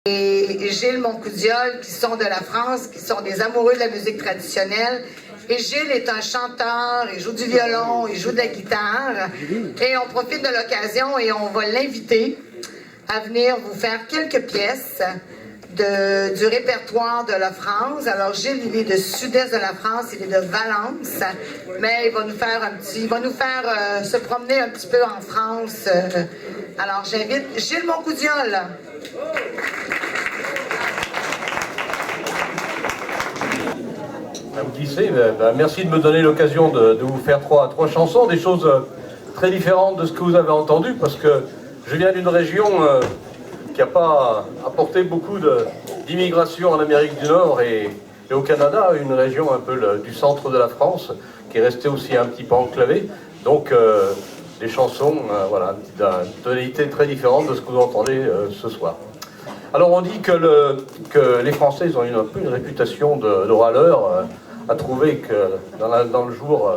et Gilles Moncoudiol, qui sont de la France, qui sont des amoureux de la musique traditionnelle. Et Gilles est un chanteur, il joue du violon, il joue de la guitare. Et on profite de l'occasion et on va l'inviter à venir vous faire quelques pièces du répertoire de la France. Alors Gilles, il est de sud-est de la France, il est de Valence, mais il va nous faire se promener un petit peu en France. Alors j'invite Gilles Moncoudiol. Vous glissez, merci de me donner l'occasion de vous faire trois chansons, des choses très différentes de ce que vous avez entendu, parce que je viens d'une région qui n'a pas apporté beaucoup d'immigration en Amérique du Nord et au Canada, une région un peu du centre de la France, qui est restée aussi un petit peu enclavée. Donc des chansons voilà, d'une tonalité très différente de ce que vous entendez ce soir. Alors on dit que les Français ils ont un peu une réputation de râleurs, à trouver que dans le jour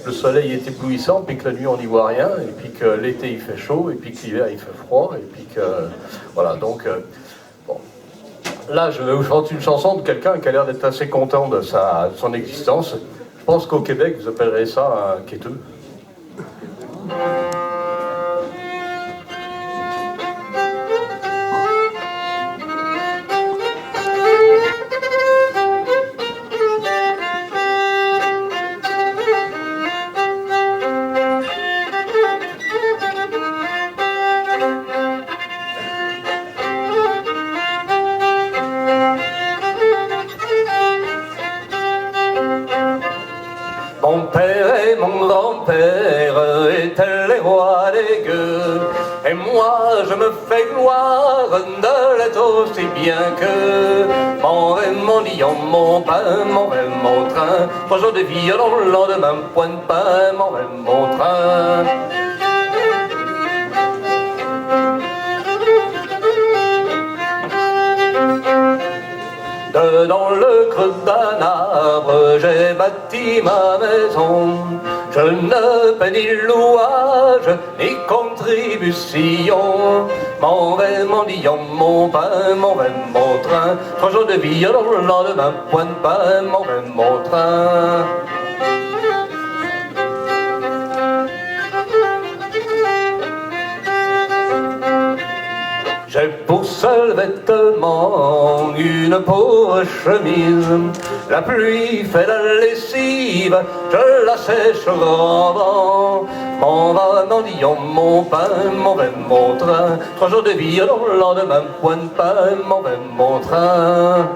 le soleil est éblouissant, puis que la nuit on n'y voit rien, et puis que l'été il fait chaud, et puis que l'hiver il fait froid, et puis que voilà donc bon. Là je vais vous chanter une chanson de quelqu'un qui a l'air d'être assez content de son existence. Je pense qu'au Québec vous appellerez ça un quêteux. Mon père et mon grand-père étaient les rois des gueux, et moi je me fais gloire de l'être aussi bien que mon rêve, mon lion, mon pain, mon rêve, mon train, 3 jours de violon, le lendemain, point de pain, mon rêve, mon train. Dans le creux d'un arbre, j'ai bâti ma maison. Je ne paie ni louage, ni contribution. Mon rêve, mon lion, mon pain, mon rêve, mon train. 3 jours de violon, le lendemain, point de pain, mon rêve, mon train. J'ai pour seul vêtement une pauvre chemise. La pluie fait la lessive, je la sèche au grand vent. Mon va, mon lion, mon pain, mon rêve, mon train. 3 jours de violon, le lendemain, point de pain, mon rêve, mon train.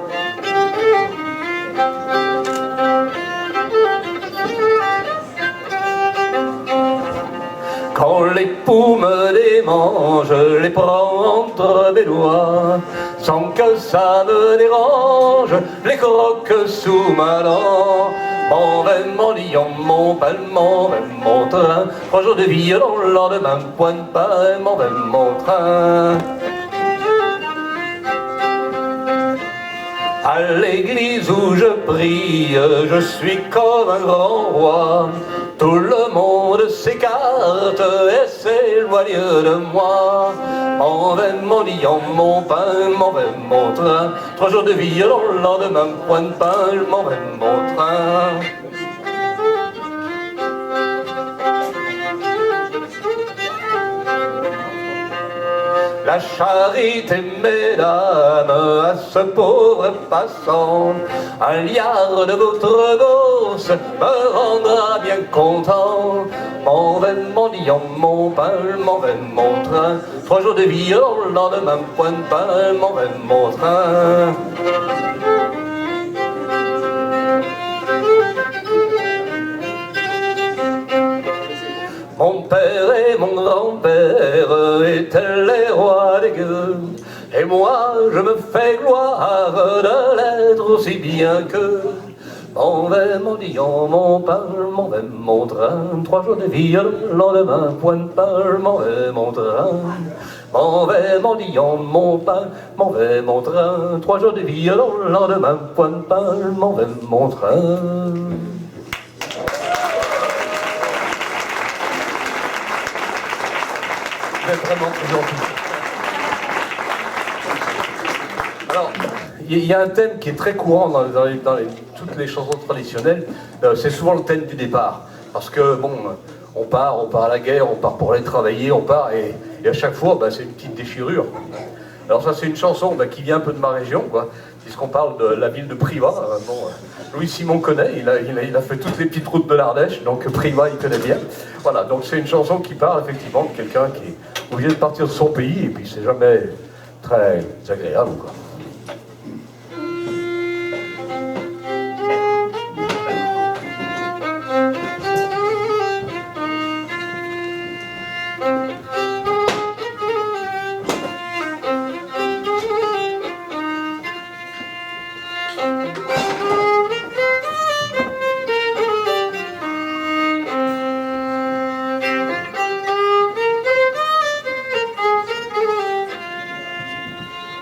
Quand l'époux me démange, je les prends entre mes doigts, sans que ça me dérange, les croque sous ma dent. Mon rêve, mon lion, mon pain, mon rêve, mon train. 3 jours de violon, le lendemain, point de pain, mon rêve, mon train. À l'église où je prie, je suis comme un grand roi. Tout le monde s'écarte et s'éloigne de moi. Mon rêve, mon lion, mon pain, mon rêve, mon train. 3 jours de violon, le lendemain, point de pain, mon rêve, mon train. La charité, mesdames, à ce pauvre passant, un liard de votre bourse me rendra bien content. Mon rêve, mon lion, mon pain, mon rêve, mon train. 3 jours de violon, le lendemain, point de pain, mon rêve, mon train. Mon père et mon grand-père étaient les rois des gueux, et moi je me fais gloire de l'être aussi bien que mon rêve, mon lion, mon pain, mon rêve, mon train. 3 jours de violon, le lendemain, point de pain, mon rêve, mon train. Mon rêve, mon lion, mon pain, mon rêve, mon train. 3 jours de violon, le lendemain, point de pain, mon rêve, mon train. Vous êtes vraiment très gentil. Alors, il y a un thème qui est très courant dans toutes les chansons traditionnelles, c'est souvent le thème du départ. Parce que, bon, on part à la guerre, on part pour aller travailler, on part, et à chaque fois, c'est une petite déchirure. Alors ça, c'est une chanson qui vient un peu de ma région, quoi, puisqu'on parle de la ville de Privas. Louis Simon connaît, il a fait toutes les petites routes de l'Ardèche, donc Privas, il connaît bien. Voilà, donc c'est une chanson qui parle effectivement de quelqu'un qui est obligé de partir de son pays, et puis c'est jamais très agréable, quoi.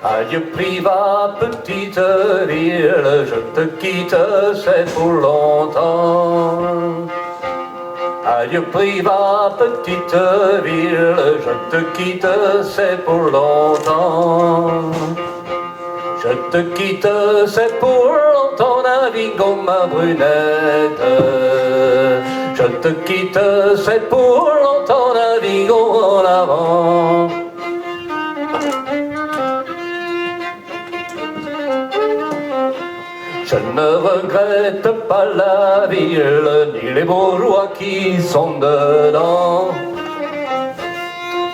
Adieu Privas, petite ville, je te quitte, c'est pour longtemps. Adieu Privas, petite ville, je te quitte, c'est pour longtemps. Je te quitte, c'est pour longtemps, navigons ma brunette. Je te quitte, c'est pour longtemps, navigons en avant. Je ne regrette pas la ville, ni les bourgeois qui sont dedans.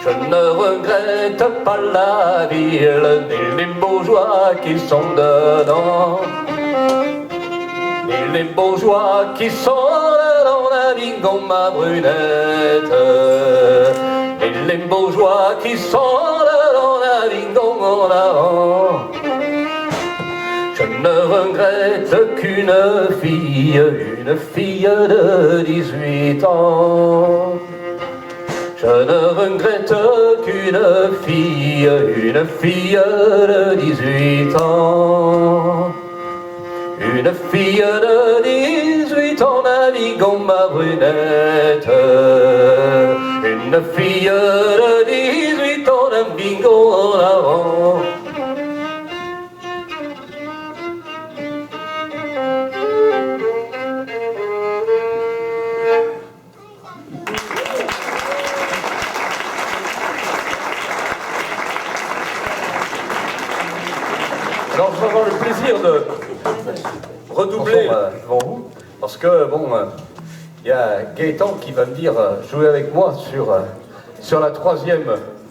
Je ne regrette pas la ville, ni les bourgeois qui sont dedans. Ni les bourgeois qui sont dedans, navigons ma brunette. Ni les bourgeois qui sont dedans, navigons en avant. Je ne regrette qu'une fille de 18 ans. Je ne regrette qu'une fille de 18 ans. Une fille de 18 ans, navigons ma brunette. Une fille de 18 ans, navigons en avant. Alors, je vais avoir le plaisir de redoubler devant vous, parce que, bon, il y a Gaëtan qui va venir jouer avec moi sur la troisième.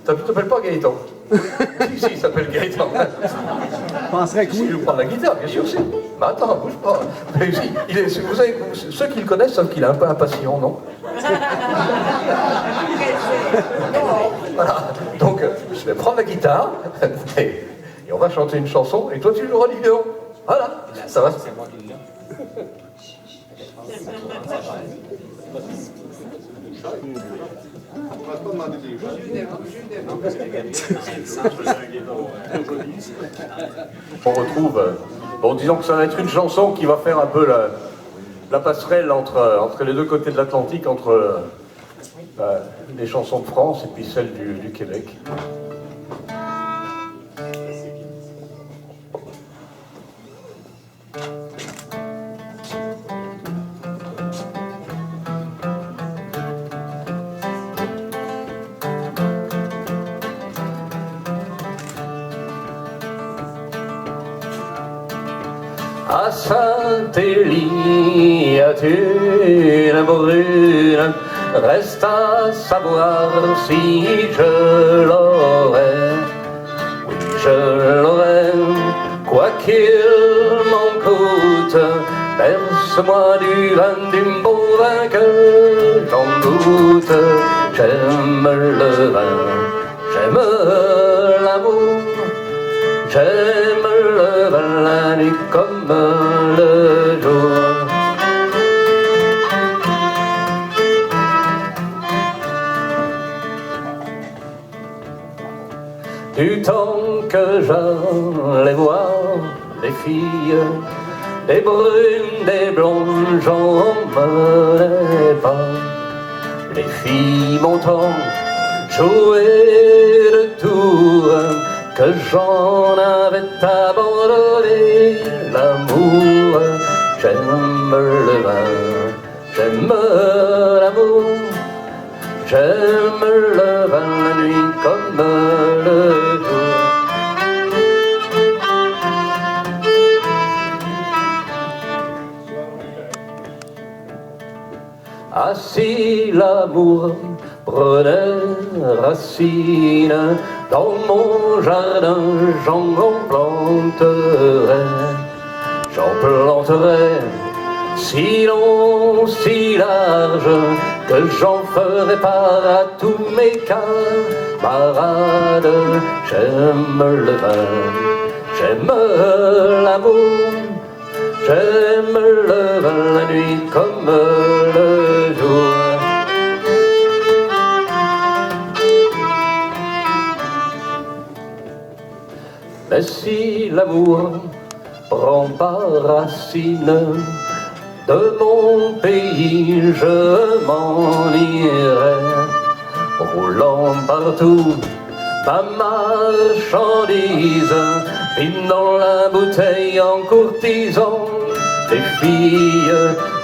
Tu t'appelles pas Gaëtan? Si, il s'appelle Gaëtan. Je penserais que oui. Il nous prend la guitare, bien sûr, c'est. Mais attends, bouge pas. Mais vous savez, ceux qui le connaissent savent qu'il est un peu impatient, non? Voilà. Donc, je vais prendre la guitare. Et on va chanter une chanson, et toi tu joueras l'idéon. Voilà, ça va. On retrouve, bon, disons que ça va être une chanson qui va faire un peu la passerelle entre les deux côtés de l'Atlantique, entre les chansons de France et puis celles du Québec. À Saint-Élie, as-tu une brune? Reste à savoir si je l'aurais. Oui, je l'aurais, quoi qu'il m'en coûte. Verse-moi du vin, du beau vin que j'en goûte. J'aime le vin, j'aime l'amour. J'aime le vin, la nuit comme le jour. Du temps que j'allais voir les filles, des brunes, des blondes, j'en menais pas. Les filles m'ont tant joué de tout que j'en avais abandonné l'amour. J'aime le vin, j'aime l'amour, j'aime le vin la nuit comme le jour. Ah, si l'amour prenait racine dans mon jardin, j'en planterais si long, si large, que j'en ferai part à tous mes camarades. J'aime le vin, j'aime l'amour, j'aime le vin la nuit comme le jour. Mais si l'amour prend pas racine, de mon pays je m'en irai, roulant partout ma marchandise, pinant la bouteille en courtisant les filles.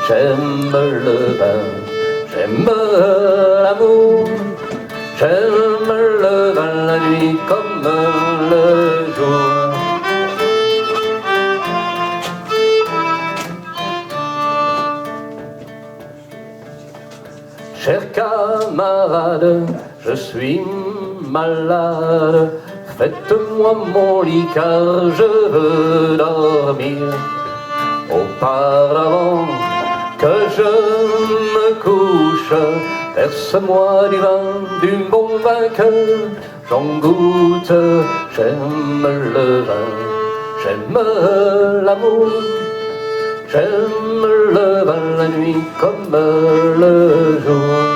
J'aime le vin, j'aime l'amour, j'aime le vin la nuit comme le jour. Chers camarades, je suis malade, faites-moi mon lit car je veux dormir. Auparavant que je me couche, verse-moi du vin, du bon vin que j'en goûte. J'aime le vin, j'aime l'amour, j'aime le vin la nuit comme le jour.